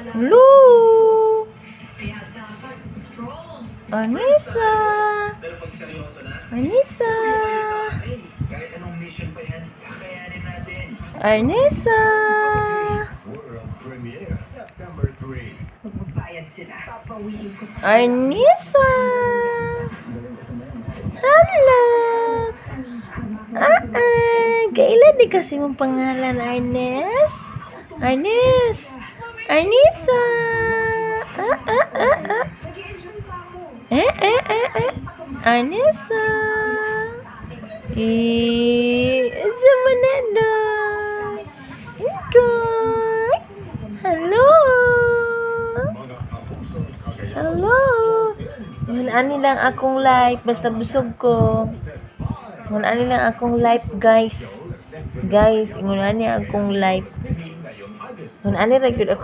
Hello! Arnisa! Arnisa! Arnisa! Arnisa! Hello! Kailan di kasi mong pangalan, Arnes? Arnes! Arnisa! Arnisa! Asa mo na doon? Enjoy! Hello! Hello! Ngunani lang akong live, basta busog ko. Ngunani lang akong live, guys. Guys, ngunani akong live. Ngunani lang yun ako.